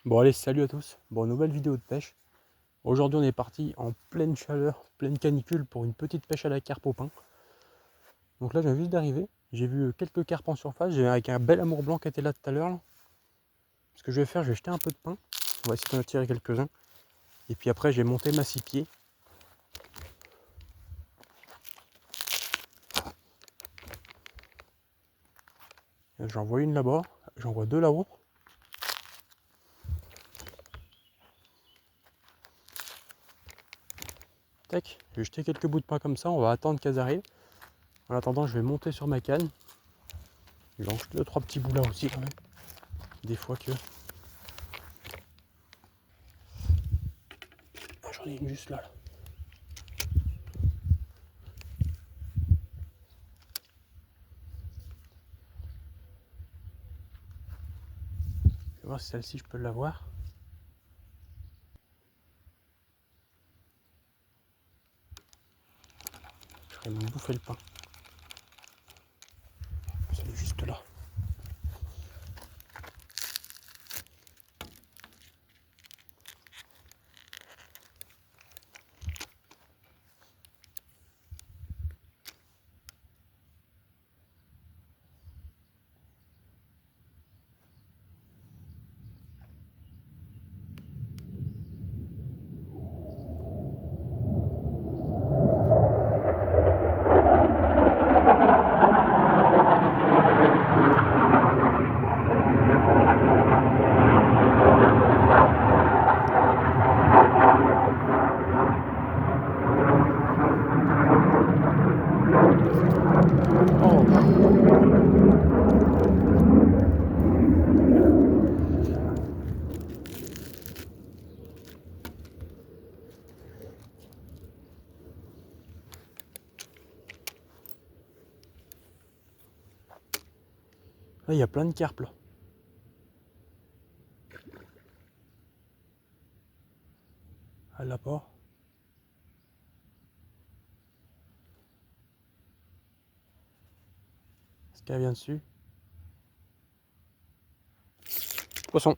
Bon allez, salut à tous. Bon, nouvelle vidéo de pêche. Aujourd'hui on est parti en pleine chaleur, pleine canicule pour une petite pêche à la carpe au pain. Donc là je viens juste d'arriver. J'ai vu quelques carpes en surface. J'ai avec un bel amour blanc qui était là tout à l'heure. Ce que je vais faire, je vais jeter un peu de pain. On va essayer d'en tirer quelques-uns. Et puis après j'ai monté ma 6 pieds. J'en vois une là-bas. J'en vois deux là-haut. Tac, je vais jeter quelques bouts de pain comme ça. On va attendre qu'elles arrivent. En attendant, je vais monter sur ma canne. Je vais en jeter 2-3 petits bouts là aussi quand même. Des fois que... Ah, j'en ai une juste là. Je vais voir si celle-ci je peux l'avoir. Je vais me bouffer le pain. Elle est juste là. Là, il y a plein de carpes là. À l'apport. Est-ce qu'elle vient dessus? Poisson.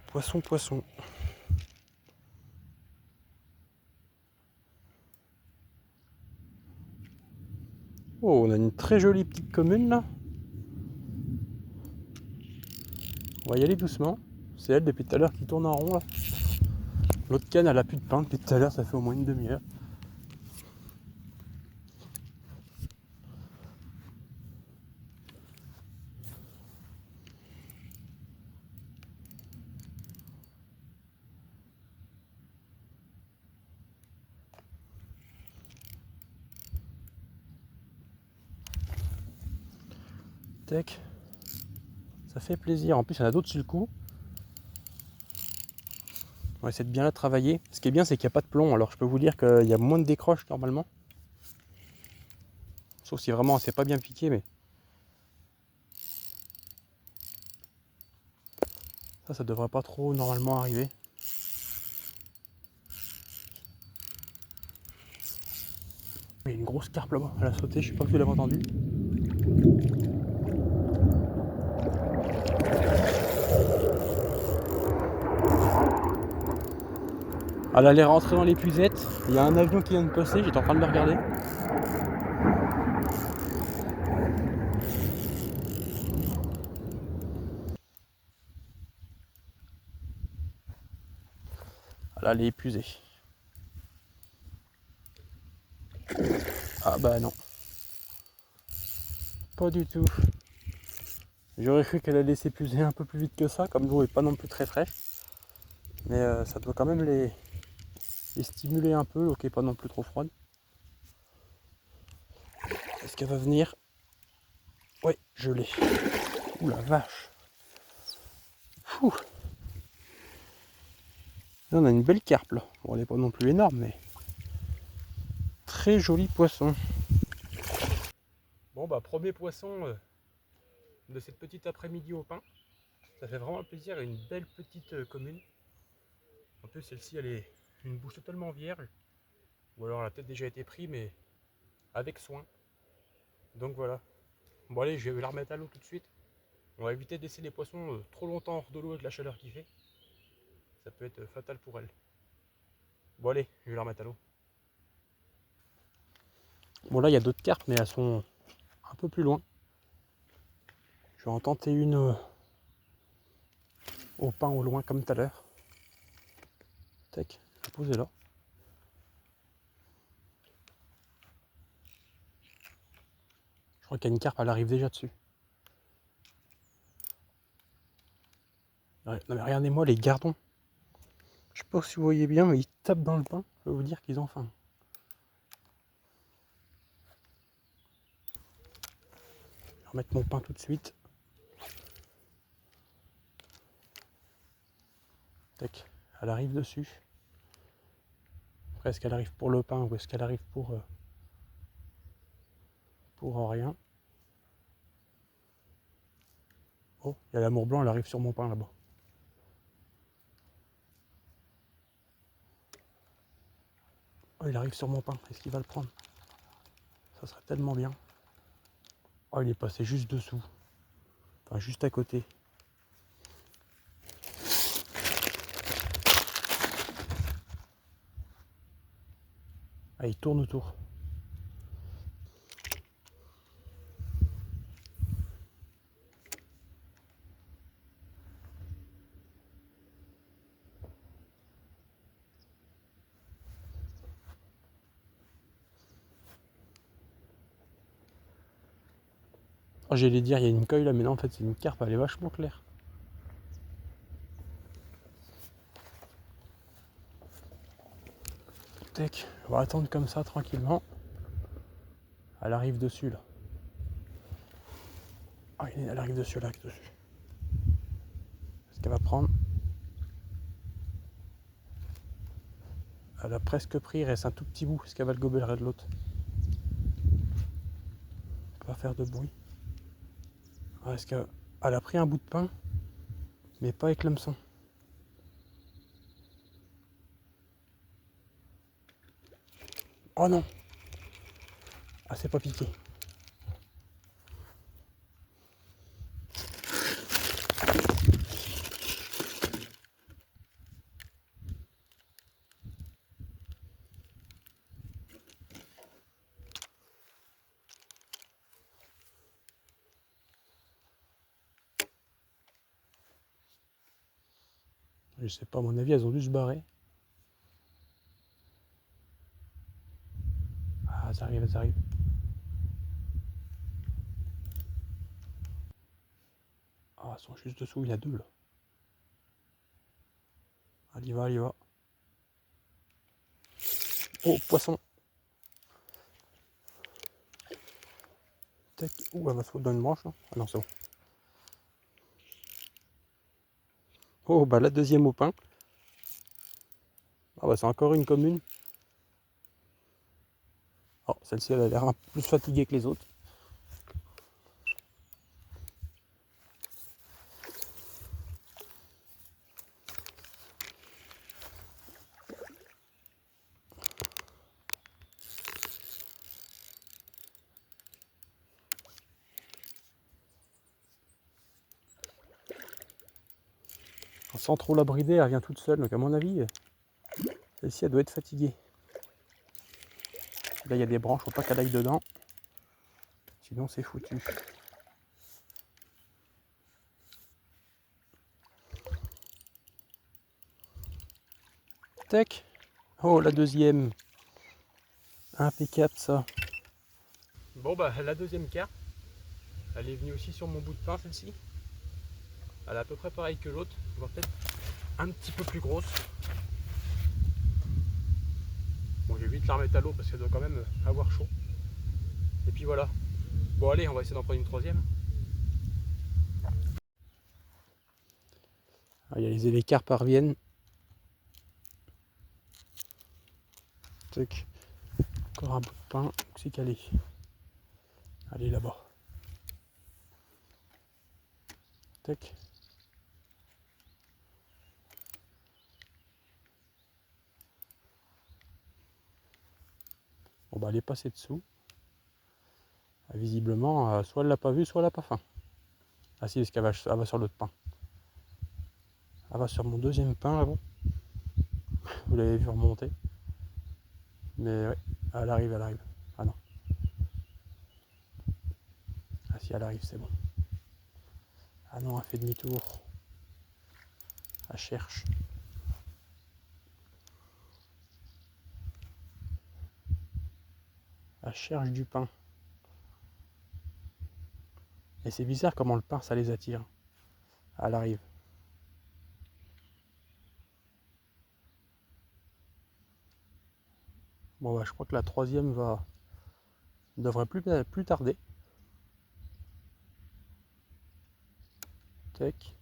Poisson, poisson. Oh, on a une très jolie petite commune là. On va y aller doucement. C'est elle depuis tout à l'heure qui tourne en rond là. L'autre canne elle a plus de pain depuis tout à l'heure, ça fait au moins une demi-heure. Tac. Ça fait plaisir. En plus, il y en a d'autres sur le coup. On va essayer de bien la travailler. Ce qui est bien, c'est qu'il n'y a pas de plomb. Alors, je peux vous dire qu'il y a moins de décroches normalement. Sauf si vraiment c'est pas bien piqué, mais ça devrait pas trop normalement arriver. Il y a une grosse carpe là-bas. Elle a sauté. Je sais pas si vous l'avez entendu. Elle allait rentrer dans l'épuisette. Il y a un avion qui vient de passer. J'étais en train de le regarder. Elle allait épuiser. Ah bah non. Pas du tout. J'aurais cru qu'elle allait s'épuiser un peu plus vite que ça, comme l'eau est pas non plus très fraîche. Mais ça doit quand même les stimuler un peu, l'eau qui est pas non plus trop froide. Est-ce qu'elle va venir? Ouais, je l'ai. Ouh la vache. Fou. Là, on a une belle carpe là. Bon, elle est pas non plus énorme, mais très joli poisson. Bon bah premier poisson de cette petite après-midi au pain. Ça fait vraiment plaisir, une belle petite commune. En plus celle-ci elle est une bouche totalement vierge. Ou alors elle a peut-être déjà été prise mais avec soin. Donc voilà. Bon allez, je vais la remettre à l'eau tout de suite. On va éviter de laisser les poissons trop longtemps hors de l'eau avec la chaleur qu'il fait. Ça peut être fatal pour elles. Bon allez, je vais la remettre à l'eau. Bon là il y a d'autres carpes mais elles sont un peu plus loin. Je vais en tenter une au pain au loin comme tout à l'heure. Tac, je vais poser là. Je crois qu'il y a une carpe, elle arrive déjà dessus. Non mais regardez-moi les gardons. Je sais pas si vous voyez bien, mais ils tapent dans le pain. Je peux vous dire qu'ils ont faim. Je vais remettre mon pain tout de suite. Tac, elle arrive dessus. Après, est-ce qu'elle arrive pour le pain ou est-ce qu'elle arrive pour rien? Oh, il y a l'amour blanc, elle arrive sur mon pain là-bas. Oh, il arrive sur mon pain. Est-ce qu'il va le prendre? Ça serait tellement bien. Oh, il est passé juste dessous. Enfin, juste à côté. Ah, il tourne autour. Oh, j'allais dire, il y a une coille là, mais non, en fait, c'est une carpe, elle est vachement claire. Tac, on va attendre comme ça, tranquillement. Elle arrive dessus, là. Ah, elle arrive dessus, elle arrive dessus. Est-ce qu'elle va prendre? Elle a presque pris, il reste un tout petit bout. Est-ce qu'elle va le gober de l'autre? Pas faire de bruit. Ah, est-ce qu'elle a pris un bout de pain, mais pas avec l'hameçon? Oh non! Ah, c'est pas piqué. Je sais pas, à mon avis, elles ont dû se barrer. Ah, elles arrivent, elles arrivent. Ah, elles sont juste dessous, il y en a deux là. Elle y va, elle y va. Oh, poisson! Tac. Ouh, elle va se foutre dans une branche là. Ah non, c'est bon. Oh, bah la deuxième au pain. Ah bah c'est encore une commune. Oh, celle-ci elle a l'air un peu plus fatiguée que les autres. Sans trop la brider, elle vient toute seule. Donc à mon avis, celle-ci elle doit être fatiguée. Là il y a des branches, faut pas qu'elle aille dedans. Sinon c'est foutu. Tac. Oh la deuxième. Impeccable ça. Bon bah la deuxième carte. Elle est venue aussi sur mon bout de pain celle-ci. Elle est à peu près pareille que l'autre, voire peut-être un petit peu plus grosse. Bon, je vais vite la remettre à l'eau parce qu'elle doit quand même avoir chaud. Et puis voilà. Bon allez, on va essayer d'en prendre une troisième. Ah, les carpes reviennent. Tac. Encore un bout de pain. C'est calé. Allez là-bas. Tac. Bon bah elle est passée dessous. Visiblement, soit elle l'a pas vu, soit elle a pas faim. Ah si, parce elle va sur l'autre pain. Elle va sur mon deuxième pain là-bas. Vous l'avez vu remonter. Mais ouais, elle arrive, elle arrive. Ah non. Ah si, elle arrive, c'est bon. Ah non, elle fait demi-tour. Elle cherche. Elle cherche du pain. Et c'est bizarre comment le pain, ça les attire. Elle arrive. Bon bah je crois que la troisième devrait plus tarder. Tac.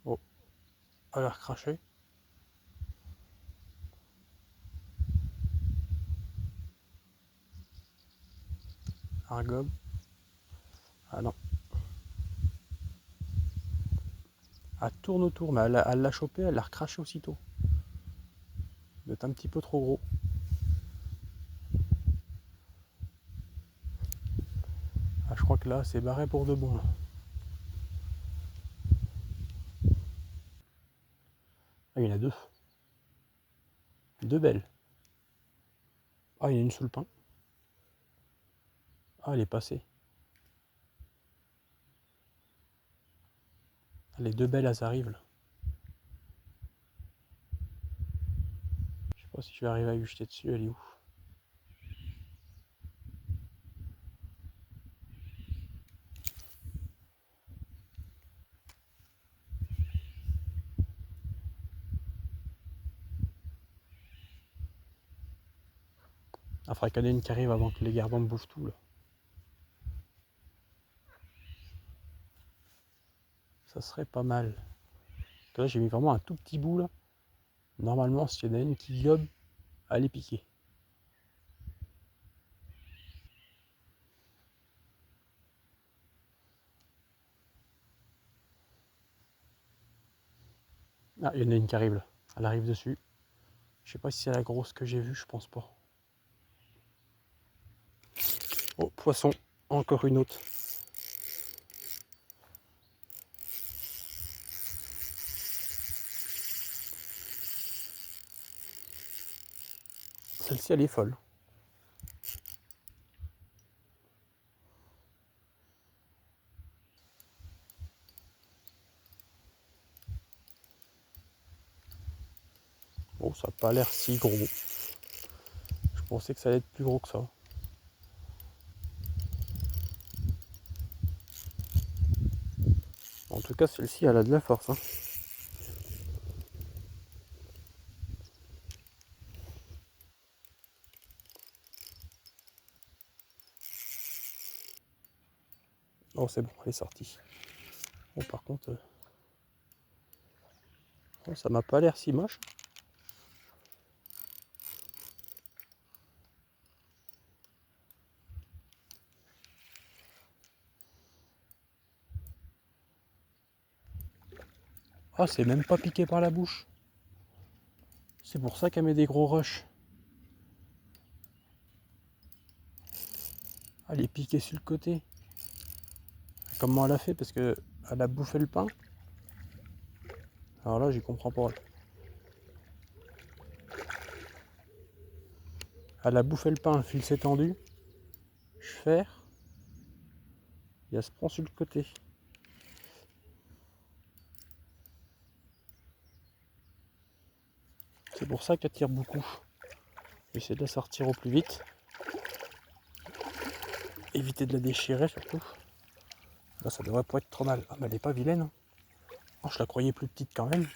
Oh, elle a recraché. Un gobe. Ah non. Elle tourne autour, mais elle l'a chopé, elle l'a recraché aussitôt. Il est un petit peu trop gros. Ah, je crois que là, c'est barré pour de bon. Là. Ah, il y en a deux. Deux belles. Ah, il y en a une sous le pain. Ah, elle est passée. Les deux belles, elles arrivent là. Je sais pas si je vais arriver à lui jeter dessus, elle est où? Il faudrait qu'il y en ait une qui arrive avant que les gardons bouffent tout là. Ça serait pas mal. Là, j'ai mis vraiment un tout petit bout là. Normalement, s'il y en a une qui gobe, elle est piquée. Ah, il y en a une qui arrive là. Elle arrive dessus. Je sais pas si c'est la grosse que j'ai vue, je pense pas. Oh, poisson. Encore une autre. Celle-ci, elle est folle. Bon, ça n'a pas l'air si gros. Je pensais que ça allait être plus gros que ça. En tout cas, celle-ci, elle a de la force. Hein. Oh, c'est bon, elle est sortie. Bon, par contre, oh, ça m'a pas l'air si moche. Ah, c'est même pas piqué par la bouche. C'est pour ça qu'elle met des gros rushs. Elle est piquée sur le côté. Comment elle a fait? Parce que elle a bouffé le pain. Alors là, j'y comprends pas. Elle a bouffé le pain, le fil s'est tendu. Je faire. Et elle se prend sur le côté. C'est pour ça qu'elle tire beaucoup. J'essaie de la sortir au plus vite. Éviter de la déchirer surtout. Là, ça devrait pas être trop mal. Ah, mais elle est pas vilaine. Hein. Oh, je la croyais plus petite quand même.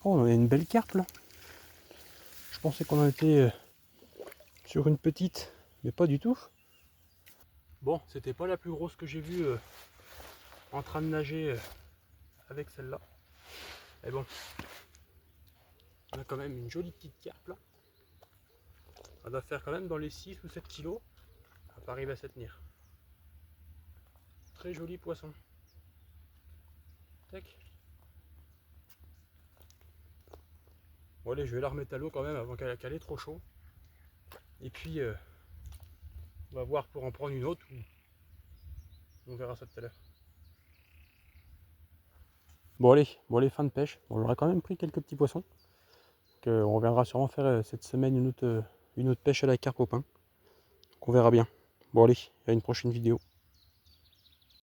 Oh, on a une belle carpe là. Je pensais qu'on en était sur une petite, mais pas du tout. Bon, c'était pas la plus grosse que j'ai vue en train de nager avec celle-là. Mais bon, on a quand même une jolie petite carpe là. Ça doit faire quand même dans les 6 ou 7 kilos. Ça va arriver à se tenir. Très joli poisson. Tac. Bon allez, je vais la remettre à l'eau quand même avant qu'elle ait trop chaud. Et puis on va voir pour en prendre une autre. On verra ça tout à l'heure. Bon allez, fin de pêche. Bon, j'aurais quand même pris quelques petits poissons. Donc, on reviendra sûrement faire cette semaine une autre pêche à la carpe au pain. Donc on verra bien. Bon allez, à une prochaine vidéo.